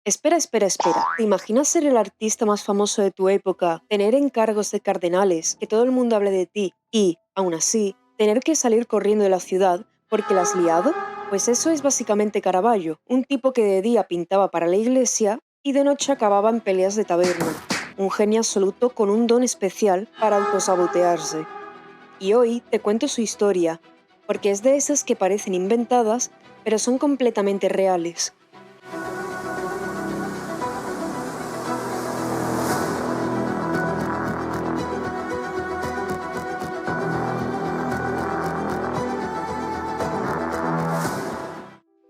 Espera, espera, espera. ¿Te imaginas ser el artista más famoso de tu época, tener encargos de cardenales, que todo el mundo hable de ti y, aún así, tener que salir corriendo de la ciudad porque la has liado? Pues eso es básicamente Caravaggio, un tipo que de día pintaba para la iglesia y de noche acababa en peleas de taberna. Un genio absoluto con un don especial para autosabotearse. Y hoy te cuento su historia, porque es de esas que parecen inventadas, pero son completamente reales.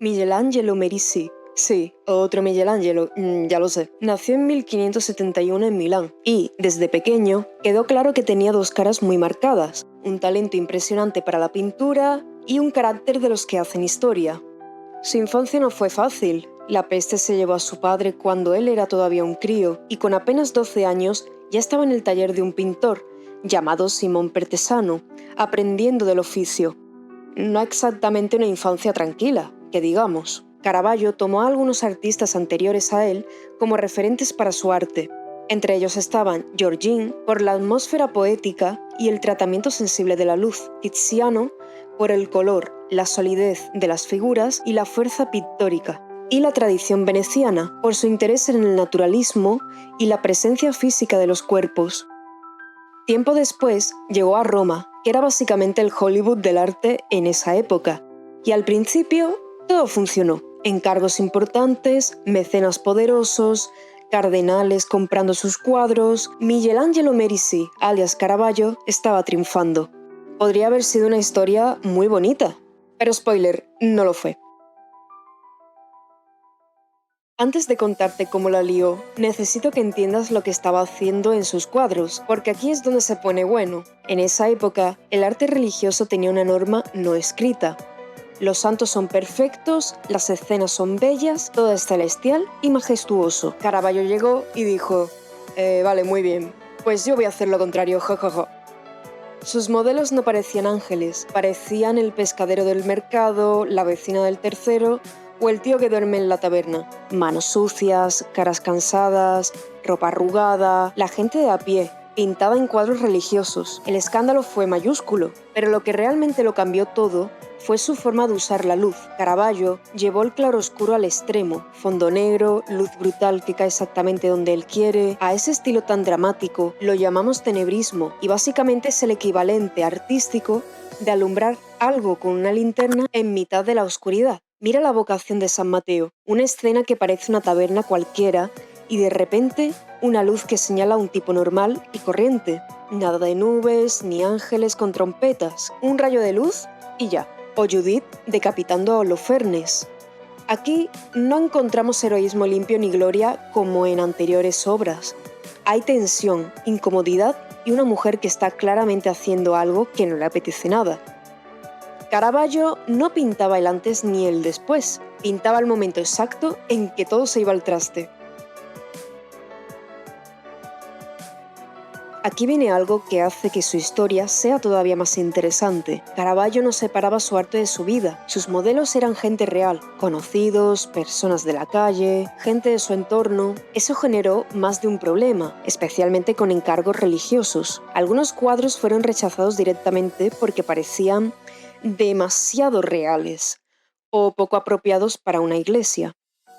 Michelangelo Merisi. Sí, otro Michelangelo, ya lo sé. Nació en 1571 en Milán y, desde pequeño, quedó claro que tenía dos caras muy marcadas, un talento impresionante para la pintura y un carácter de los que hacen historia. Su infancia no fue fácil. La peste se llevó a su padre cuando él era todavía un crío y con apenas 12 años ya estaba en el taller de un pintor, llamado Simón Pertesano, aprendiendo del oficio. No exactamente una infancia tranquila, que digamos. Caravaggio tomó a algunos artistas anteriores a él como referentes para su arte. Entre ellos estaban Giorgione por la atmósfera poética y el tratamiento sensible de la luz, Tiziano por el color, la solidez de las figuras y la fuerza pictórica, y la tradición veneciana por su interés en el naturalismo y la presencia física de los cuerpos. Tiempo después llegó a Roma, que era básicamente el Hollywood del arte en esa época, y al principio todo funcionó. Encargos importantes, mecenas poderosos, cardenales comprando sus cuadros. Michelangelo Merisi, alias Caravaggio, estaba triunfando. Podría haber sido una historia muy bonita, pero spoiler, no lo fue. Antes de contarte cómo la lió, necesito que entiendas lo que estaba haciendo en sus cuadros, porque aquí es donde se pone bueno. En esa época, el arte religioso tenía una norma no escrita. Los santos son perfectos, las escenas son bellas, todo es celestial y majestuoso. Caravaggio llegó y dijo, vale, muy bien, pues yo voy a hacer lo contrario, jajaja. Sus modelos no parecían ángeles, parecían el pescadero del mercado, la vecina del tercero o el tío que duerme en la taberna. Manos sucias, caras cansadas, ropa arrugada, la gente de a pie, pintada en cuadros religiosos. El escándalo fue mayúsculo, pero lo que realmente lo cambió todo fue su forma de usar la luz. Caravaggio llevó el claroscuro al extremo, fondo negro, luz brutal que cae exactamente donde él quiere. A ese estilo tan dramático lo llamamos tenebrismo y básicamente es el equivalente artístico de alumbrar algo con una linterna en mitad de la oscuridad. Mira la vocación de San Mateo, una escena que parece una taberna cualquiera y de repente una luz que señala a un tipo normal y corriente. Nada de nubes ni ángeles con trompetas, un rayo de luz y ya. O Judith decapitando a Holofernes. Aquí no encontramos heroísmo limpio ni gloria como en anteriores obras. Hay tensión, incomodidad y una mujer que está claramente haciendo algo que no le apetece nada. Caravaggio no pintaba el antes ni el después, pintaba el momento exacto en que todo se iba al traste. Aquí viene algo que hace que su historia sea todavía más interesante. Caravaggio no separaba su arte de su vida. Sus modelos eran gente real, conocidos, personas de la calle, gente de su entorno. Eso generó más de un problema, especialmente con encargos religiosos. Algunos cuadros fueron rechazados directamente porque parecían demasiado reales o poco apropiados para una iglesia.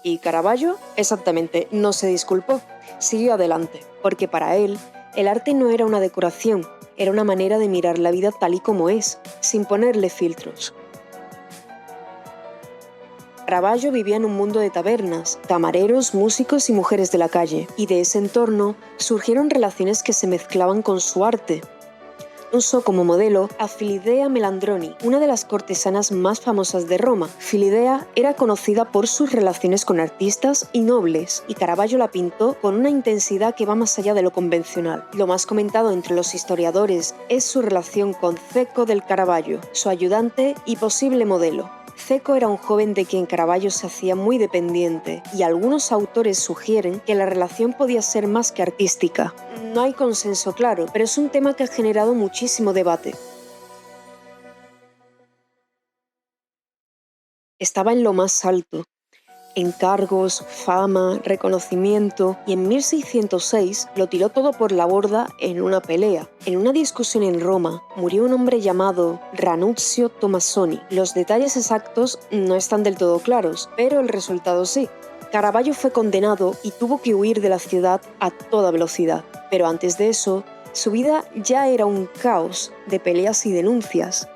Y Caravaggio, exactamente, no se disculpó. Siguió adelante, porque para él, el arte no era una decoración, era una manera de mirar la vida tal y como es, sin ponerle filtros. Caravaggio vivía en un mundo de tabernas, camareros, músicos y mujeres de la calle, y de ese entorno surgieron relaciones que se mezclaban con su arte. Usó como modelo a Filidea Melandroni, una de las cortesanas más famosas de Roma. Filidea era conocida por sus relaciones con artistas y nobles, y Caravaggio la pintó con una intensidad que va más allá de lo convencional. Lo más comentado entre los historiadores es su relación con Cecco del Caravaggio, su ayudante y posible modelo. Cecco era un joven de quien Caravaggio se hacía muy dependiente, y algunos autores sugieren que la relación podía ser más que artística. No hay consenso claro, pero es un tema que ha generado muchísimo debate. Estaba en lo más alto. encargos, fama, reconocimiento, y en 1606 lo tiró todo por la borda en una pelea. En una discusión en Roma murió un hombre llamado Ranuzio Tomassoni. Los detalles exactos no están del todo claros, pero el resultado sí. Caravaggio fue condenado y tuvo que huir de la ciudad a toda velocidad. Pero antes de eso, su vida ya era un caos de peleas y denuncias.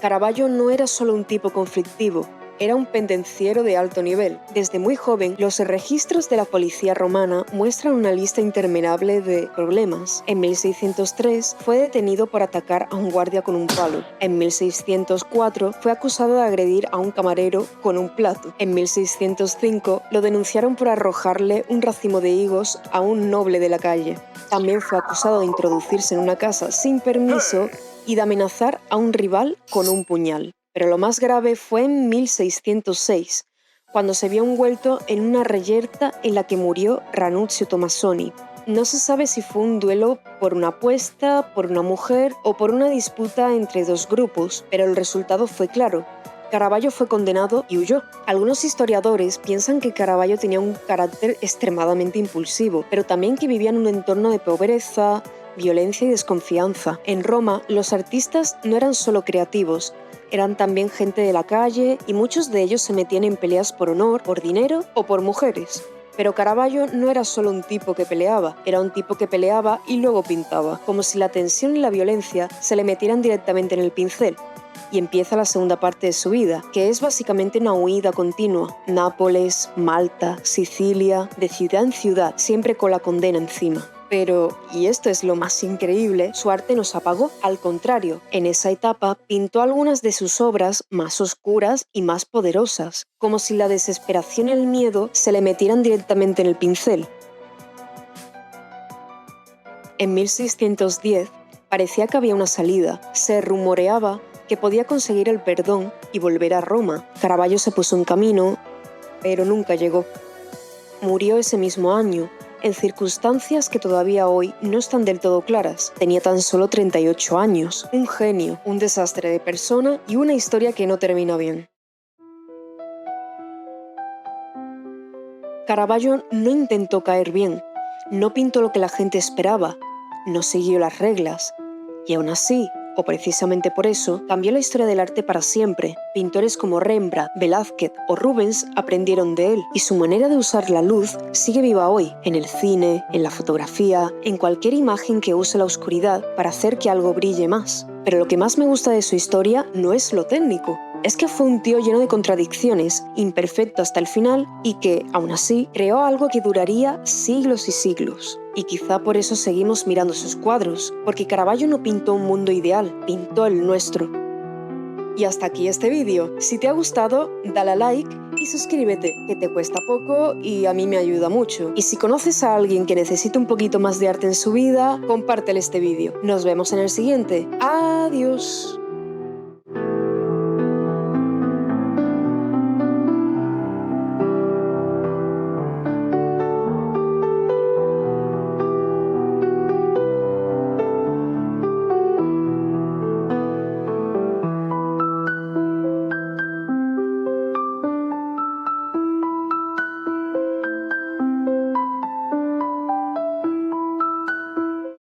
Caravaggio no era solo un tipo conflictivo, era un pendenciero de alto nivel. Desde muy joven, los registros de la policía romana muestran una lista interminable de problemas. En 1603 fue detenido por atacar a un guardia con un palo. En 1604 fue acusado de agredir a un camarero con un plato. En 1605 lo denunciaron por arrojarle un racimo de higos a un noble de la calle. También fue acusado de introducirse en una casa sin permiso y de amenazar a un rival con un puñal. Pero lo más grave fue en 1606, cuando se vio envuelto en una reyerta en la que murió Ranuzio Tomassoni. No se sabe si fue un duelo por una apuesta, por una mujer o por una disputa entre dos grupos, pero el resultado fue claro. Caravaggio fue condenado y huyó. Algunos historiadores piensan que Caravaggio tenía un carácter extremadamente impulsivo, pero también que vivía en un entorno de pobreza, violencia y desconfianza. En Roma, los artistas no eran solo creativos, eran también gente de la calle y muchos de ellos se metían en peleas por honor, por dinero o por mujeres. Pero Caravaggio no era solo un tipo que peleaba, era un tipo que peleaba y luego pintaba, como si la tensión y la violencia se le metieran directamente en el pincel. Y empieza la segunda parte de su vida, que es básicamente una huida continua. Nápoles, Malta, Sicilia, de ciudad en ciudad, siempre con la condena encima. Pero, y esto es lo más increíble, su arte no se apagó. Al contrario, en esa etapa pintó algunas de sus obras más oscuras y más poderosas, como si la desesperación y el miedo se le metieran directamente en el pincel. En 1610 parecía que había una salida. Se rumoreaba que podía conseguir el perdón y volver a Roma. Caravaggio se puso en camino, pero nunca llegó. Murió ese mismo año, en circunstancias que todavía hoy no están del todo claras. Tenía tan solo 38 años, un genio, un desastre de persona y una historia que no termina bien. Caravaggio no intentó caer bien, no pintó lo que la gente esperaba, no siguió las reglas, y aún así, o precisamente por eso, cambió la historia del arte para siempre. Pintores como Rembrandt, Velázquez o Rubens aprendieron de él, y su manera de usar la luz sigue viva hoy, en el cine, en la fotografía, en cualquier imagen que use la oscuridad para hacer que algo brille más. Pero lo que más me gusta de su historia no es lo técnico, es que fue un tío lleno de contradicciones, imperfecto hasta el final y que, aún así, creó algo que duraría siglos y siglos. Y quizá por eso seguimos mirando sus cuadros, porque Caravaggio no pintó un mundo ideal, pintó el nuestro. Y hasta aquí este vídeo. Si te ha gustado, dale a like y suscríbete, que te cuesta poco y a mí me ayuda mucho. Y si conoces a alguien que necesita un poquito más de arte en su vida, compártele este vídeo. Nos vemos en el siguiente. ¡Adiós!